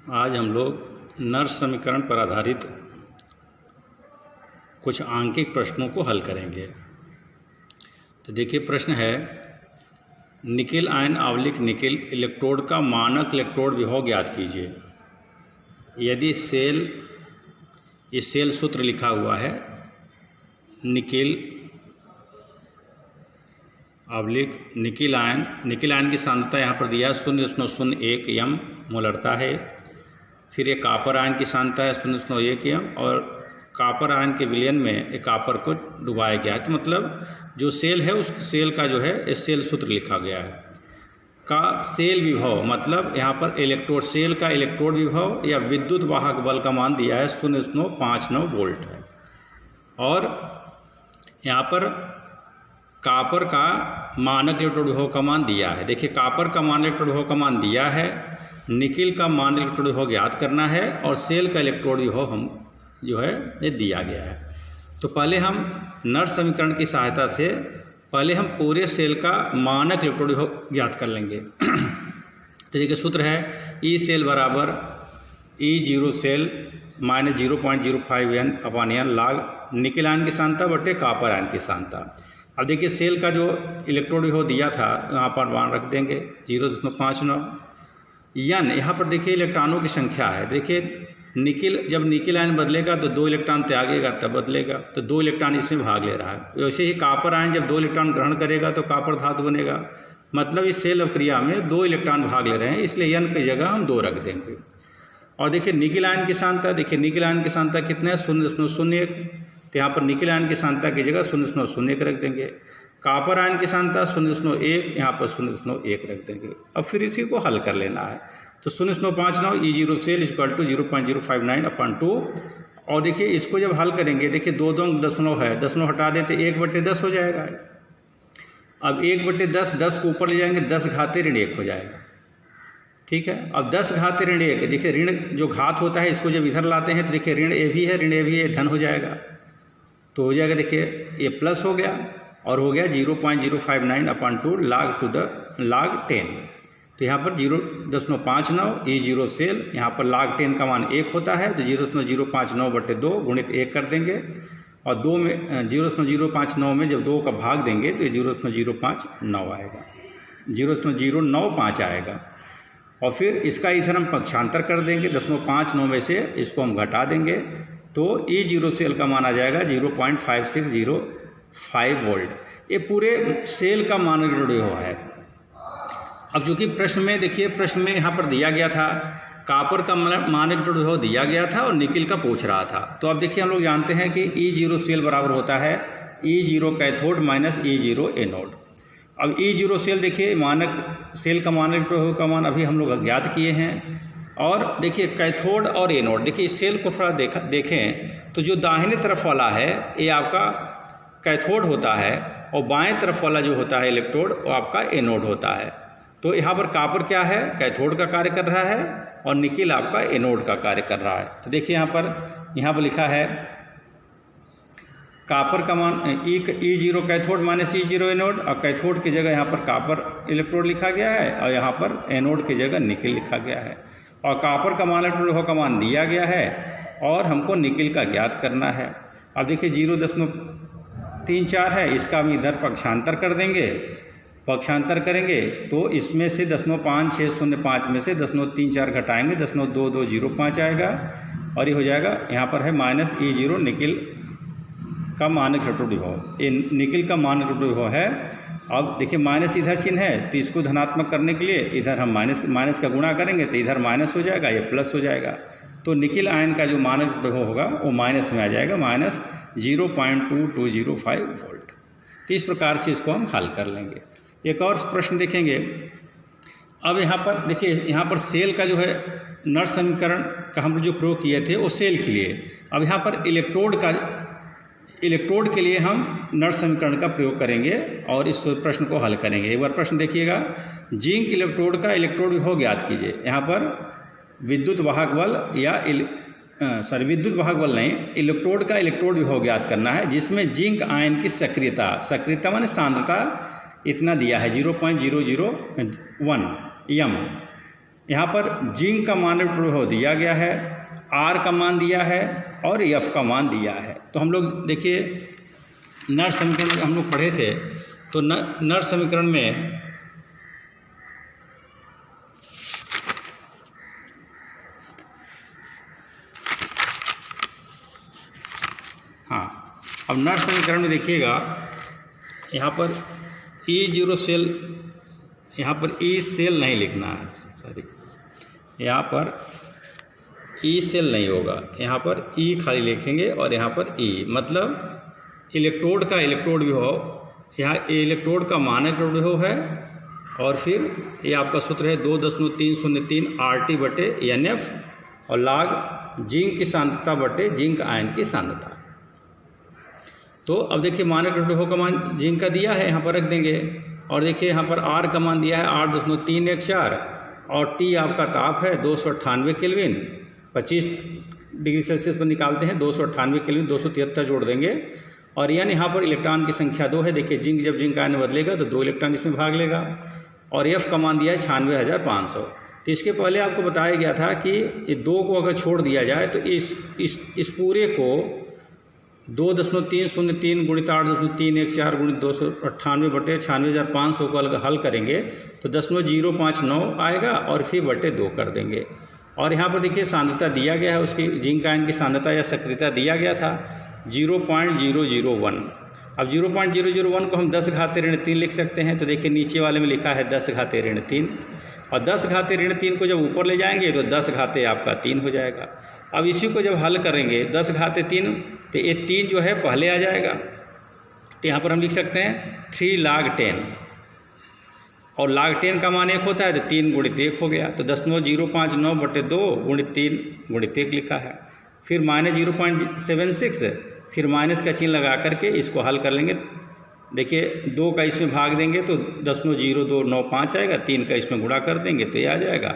आज हम लोग नर्स समीकरण पर आधारित कुछ आंकिक प्रश्नों को हल करेंगे। तो देखिए प्रश्न है, निकिल आयन आवलिक निकिल इलेक्ट्रोड का मानक इलेक्ट्रोड विभव ज्ञात कीजिए। यदि इस सेल सूत्र लिखा हुआ है, निकिल आवलिक निकिल आयन की सांद्रता यहाँ पर दिया है 0.01 यम मोलरता है। फिर ये कापर आयन की सांद्रता है 0.1 यम और कापर आयन के विलयन में एक कापर को डुबाया गया है। तो मतलब जो सेल है उस सेल का जो है इस सेल सूत्र लिखा गया है का सेल विभव, मतलब यहाँ पर सेल का इलेक्ट्रोड विभव या विद्युत वाहक बल का मान दिया है 0.59 वोल्ट है। और यहाँ पर कापर का मानक इलेक्ट्रोड विभव का मान दिया है। देखिए कापर का मानक इलेक्ट्रोड विभव का मान दिया है, निकिल का मानक इलेक्ट्रोड विभव ज्ञात करना है और सेल का इलेक्ट्रोड विभव हम जो है ये दिया गया है। तो पहले हम नर्स समीकरण की सहायता से पहले हम पूरे सेल का मानक इलेक्ट्रोड विभव ज्ञात कर लेंगे। तो देखिए सूत्र है ई सेल बराबर E0 cell minus 0.05 n upon n log nickel ion की सांद्रता बटे कापर आयन की सांद्रता। अब देखिए सेल का जो इलेक्ट्रोड विभव दिया था यहाँ पर मान रख देंगे 0.59 n। यहाँ पर देखिए इलेक्ट्रॉनों की संख्या है। देखिए जब निकिल आयन बदलेगा तो 2 इलेक्ट्रॉन त्यागेगा तब बदलेगा, तो 2 इलेक्ट्रॉन इसमें भाग ले रहा है। वैसे ही कापर आयन जब 2 इलेक्ट्रॉन ग्रहण करेगा तो कापर धातु बनेगा, मतलब इस सेल अवक्रिया में 2 इलेक्ट्रॉन भाग ले रहे हैं, इसलिए n की जगह हम 2 रख देंगे। और देखिए निकिल आयन की सांद्रता, देखिए निकिल आयन की सांद्रता कितना है 0.01, तो यहाँ पर निकिल आयन की सांद्रता की जगह 0.01 रख देंगे। कापर आयन की सांद्रता 0.1, यहाँ पर 0.1 रख देंगे। अब फिर इसी को हल कर लेना है। तो 0.59 E0 cell equal to 0.059 upon 2। और देखिए इसको जब हल करेंगे, देखिए 2 दशमलव है, दशमलव हटा दें तो 1/10 हो जाएगा। अब 1/10, 10 को ऊपर ले जाएंगे 10 घाते ऋण 1 हो जाएगा। ठीक है, अब 10 घाते ऋण 1, देखिए ऋण जो घात होता है इसको जब इधर लाते हैं तो देखिए ऋण ए भी है, ऋण ए भी है, धन हो जाएगा। तो हो जाएगा, देखिए ये प्लस हो गया और हो गया 0.059 अपॉन 2 लाग टू द लाग 10। तो यहाँ पर 0.59 E0 सेल, यहाँ पर लाग 10 का मान 1 होता है, तो 0.059 बटे 2 गुणित 1 कर देंगे और 2 में 0.059 में जब 2 का भाग देंगे तो ये 0.059 आएगा, 0.095 आएगा। और फिर इसका इधर हम पक्षांतर कर देंगे, 0.59 में से इसको हम घटा देंगे तो E0 सेल का मान आ जाएगा 0.5605 वोल्ट। ये पूरे सेल का मानक इलेक्ट्रोड विभव है। अब चूंकि प्रश्न में देखिए, प्रश्न में यहाँ पर दिया गया था कापर का मानक इलेक्ट्रोड विभव दिया गया था और निकिल का पूछ रहा था। तो अब देखिए हम लोग जानते हैं कि E0 सेल बराबर होता है E0 cathode minus E0 anode. अब E0 सेल देखिए मानक सेल का मानक इलेक्ट्रोड विभव का मान अभी हम लोग अज्ञात किए हैं। और देखिए कैथोड और एनोड, देखिए इस सेल को थोड़ा देखें तो जो दाहिने तरफ वाला है ये आपका कैथोड होता है और बाएं तरफ वाला जो होता है इलेक्ट्रोड वो आपका एनोड होता है। तो यहाँ पर कापर क्या है, कैथोड का कार्य कर रहा है और निकिल आपका एनोड का कार्य कर रहा है। तो देखिए यहाँ पर लिखा है कापर का मान E0 cathode minus E0 anode, और कैथोड की जगह यहाँ पर कापर इलेक्ट्रोड लिखा गया है और यहाँ पर एनोड की जगह निकिल लिखा गया है। और कापर का मान इलेक्ट्रोड विभव का मान दिया गया है और हमको निकिल का ज्ञात करना है। अब देखिए 0.34 है, इसका हम इधर पक्षांतर कर देंगे, पक्षांतर करेंगे तो इसमें से 0.5605 में से 0.34 घटाएंगे 0.2205 आएगा और ये हो जाएगा, यहाँ पर है माइनस E0 निकिल का मानक इलेक्ट्रोड विभव। ये निकिल का मानक इलेक्ट्रोड विभव है। अब देखिए माइनस इधर चिन्ह है तो इसको धनात्मक करने के लिए इधर हम माइनस का गुणा करेंगे तो इधर माइनस हो जाएगा, ये प्लस हो जाएगा। तो निकिल आयन का जो मानक विभव होगा वो माइनस में आ जाएगा, माइनस 0.2205 वोल्ट। तो इस प्रकार से इसको हम हल कर लेंगे। एक और प्रश्न देखेंगे। अब यहाँ पर देखिए, यहाँ पर सेल का जो है नर्स समीकरण का हम जो प्रयोग किए थे वो सेल के लिए। अब यहाँ पर इलेक्ट्रोड के लिए हम नर्स समीकरण का प्रयोग करेंगे और इस प्रश्न को हल करेंगे। एक बार प्रश्न देखिएगा, जिंक इलेक्ट्रोड का इलेक्ट्रोड विभव ज्ञात कीजिए। यहाँ पर विद्युत वाहक बल या विद्युत वाहक बल नहीं, इलेक्ट्रोड का इलेक्ट्रोड विभव ज्ञात करना है जिसमें जिंक आयन की सक्रियता माने सांद्रता इतना दिया है 0.001 यम। यहाँ पर जिंक का मान प्रभाव दिया गया है, आर का मान दिया है और एफ का मान दिया है। तो हम लोग देखिए नर समीकरण हम लोग पढ़े थे, तो नर समीकरण में अब नर समीकरण में देखिएगा यहाँ पर E0 सेल, यहाँ पर E सेल नहीं लिखना है, सॉरी यहाँ पर E सेल नहीं होगा, यहाँ पर E खाली लिखेंगे और यहाँ पर E मतलब इलेक्ट्रोड का इलेक्ट्रोड विभव, यहाँ इलेक्ट्रोड का मानक विभव है और फिर ये आपका सूत्र है 2.303 RT/NF और log जिंक की सांद्रता बटे जिंक आयन की सांद्रता। तो अब देखिए मानक विभव का मान जिंक का दिया है, यहाँ पर रख देंगे और देखिए यहाँ पर आर का मान दिया है 8.314 और टी आपका ताप है 298 केल्विन, 25 डिग्री सेल्सियस पर निकालते हैं 298 केल्विन, 273 जोड़ देंगे और एन यहाँ पर इलेक्ट्रॉन की संख्या 2 है। देखिए जिंक जब जिंक आयन बदलेगा तो 2 इलेक्ट्रॉन इसमें भाग लेगा और एफ का मान दिया है 96,500। तो इसके पहले आपको बताया गया था कि ये 2 को अगर छोड़ दिया जाए तो इस पूरे को 2.303 गुणित 8.314 गुणित 298/96,500 को हल करेंगे तो 0.059 आएगा और फिर बटे 2 कर देंगे। और यहाँ पर देखिए सांद्रता दिया गया है, उसकी जिंक आयन की सांद्रता या सक्रियता दिया गया था 0.001। अब 0.001 को हम 10⁻³ लिख सकते हैं। तो देखिए नीचे वाले में लिखा है 10⁻³ और 10⁻³ को जब ऊपर ले जाएंगे तो 10 घाते आपका 3 हो जाएगा। अब इसी को जब हल करेंगे 10⁻³ तो ये 3 जो है पहले आ जाएगा, तो यहाँ पर हम लिख सकते हैं 3 log 10 और log 10 का मान 1 होता है तो 3 गुणित 1 हो गया, तो 0.059/2 गुणित 3 गुणित 1 लिखा है। फिर -0.76, फिर माइनस का चिन्ह लगा करके इसको हल कर लेंगे। देखिए 2 का इसमें भाग देंगे तो 0.0295 आएगा, 3 का इसमें गुणा कर देंगे तो ये आ जाएगा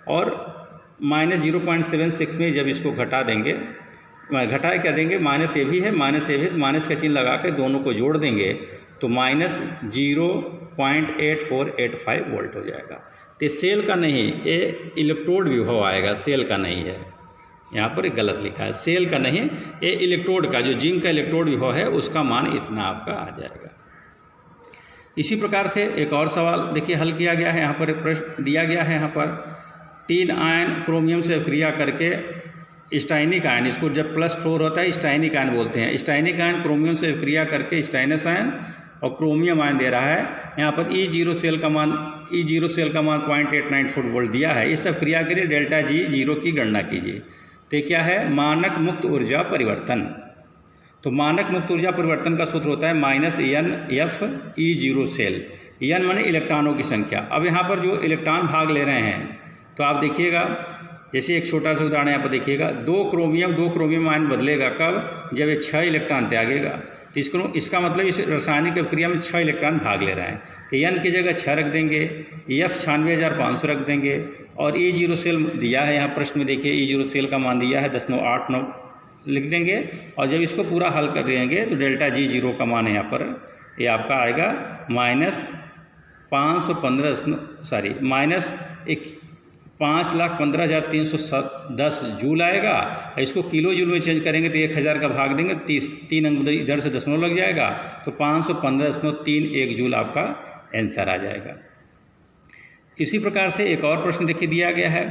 और -0.76 में जब इसको घटा देंगे, घटाए क्या देंगे माइनस ए भी है, माइनस ए भी, माइनस का चिन्ह लगा के दोनों को जोड़ देंगे तो -0.8485 वोल्ट हो जाएगा। तो सेल का नहीं, ये इलेक्ट्रोड विभव आएगा, सेल का नहीं है। यहाँ पर गलत लिखा है, सेल का नहीं, ये इलेक्ट्रोड का, जो जिंक का इलेक्ट्रोड विभव है उसका मान इतना आपका आ जाएगा। इसी प्रकार से एक और सवाल देखिए हल किया गया है। यहाँ पर प्रश्न दिया गया है, यहाँ पर 3 आयन क्रोमियम से क्रिया करके स्टाइनिक आयन, इसको जब +4 होता है स्टाइनिक आयन बोलते हैं। स्टाइनिक आयन क्रोमियम से क्रिया करके स्टाइनस आयन और क्रोमियम आयन दे रहा है। यहाँ पर E0 सेल का मान 0.894 वोल्ट दिया है। इस सब क्रिया के लिए ΔG0 की गणना कीजिए। तो क्या है, मानक मुक्त ऊर्जा परिवर्तन। तो मानक मुक्त ऊर्जा परिवर्तन का सूत्र होता है -NF E0 सेल। N माने इलेक्ट्रॉनों की संख्या। अब यहाँ पर जो इलेक्ट्रॉन भाग ले रहे हैं तो आप देखिएगा, जैसे एक छोटा सा उदाहरण यहाँ पर देखिएगा, 2 क्रोमियम आयन बदलेगा कब, जब ये 6 इलेक्ट्रॉन त्यागेगा। तो इसका मतलब इस रासायनिक प्रक्रिया में 6 इलेक्ट्रॉन भाग ले रहे हैं। तो N की जगह 6 रख देंगे, F 96,500 रख देंगे और E0 सेल दिया है यहाँ प्रश्न में, देखिए E0 सेल का मान दिया है 0.89 लिख देंगे और जब इसको पूरा हल कर देंगे तो ΔG0 का मान है यहाँ पर ये आपका आएगा -515,310 जूल आएगा। इसको किलो जूल में चेंज करेंगे तो 1000 का भाग देंगे, 3 अंक इधर से दशमलव लग जाएगा तो 515.31 जूल आपका आंसर आ जाएगा। इसी प्रकार से एक और प्रश्न देखिए दिया गया है,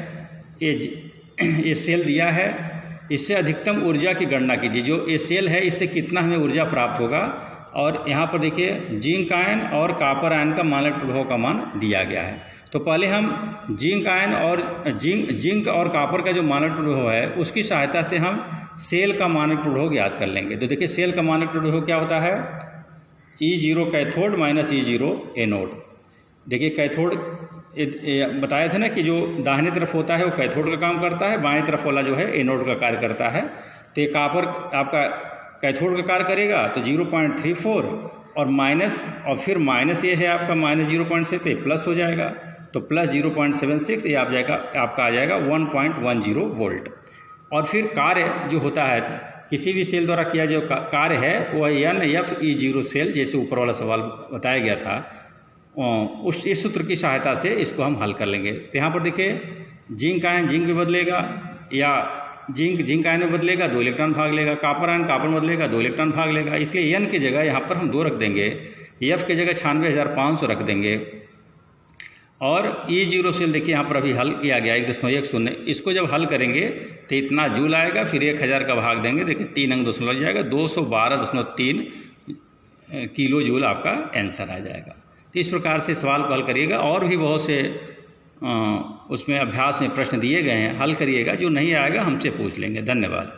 ये सेल दिया है, इससे अधिकतम ऊर्जा की गणना कीजिए। जो ये सेल है इससे कितना हमें ऊर्जा प्राप्त होगा। और यहाँ पर देखिए जिंक आयन और कॉपर आयन का मानक प्रभाव का मान दिया गया है। तो पहले हम जिंक आयन और जिंक और कॉपर का जो मानक प्रभाव है उसकी सहायता से हम सेल का मानक प्रभाव ज्ञात कर लेंगे। तो देखिए सेल का मानक प्रभाव क्या होता है, E0 cathode minus E0 anode. देखिए कैथोड बताया था ना कि जो दाहिने तरफ होता है वो कैथोड का काम करता है, बाएं तरफ वाला जो है एनोड का कार्य करता है। तो ये कॉपर आपका कैथोड का कार्य करेगा तो 0.34 और माइनस, और फिर माइनस ये है आपका -0.7, तो प्लस हो जाएगा तो +0.76, ये आपका आ जाएगा 1.10 वोल्ट। और फिर कार्य जो होता है किसी भी सेल द्वारा किया जो कार्य है वह NF E0 सेल, जैसे ऊपर वाला सवाल बताया गया था, इस सूत्र की सहायता से इसको हम हल कर लेंगे। तो यहाँ पर देखिए जिंक आयन जिंक भी बदलेगा, या जिंक आयन में बदलेगा 2 इलेक्ट्रॉन भाग लेगा, कॉपर आयन कॉपर में बदलेगा 2 इलेक्ट्रॉन भाग लेगा। इसलिए n की जगह यहाँ पर हम 2 रख देंगे, F की जगह 96,500 रख देंगे। और E0 सेल देखिए यहाँ पर अभी हल किया गया 1.10, इसको जब हल करेंगे तो इतना जूल आएगा, फिर 1000 का भाग देंगे, देखिए 3 अंक दशमलव लग जाएगा, 212.3 किलो जूल आपका आंसर आ जाएगा। तो इस प्रकार से सवाल को हल करिएगा। और भी बहुत से उसमें अभ्यास में प्रश्न दिए गए हैं, हल करिएगा। जो नहीं आएगा हमसे पूछ लेंगे। धन्यवाद।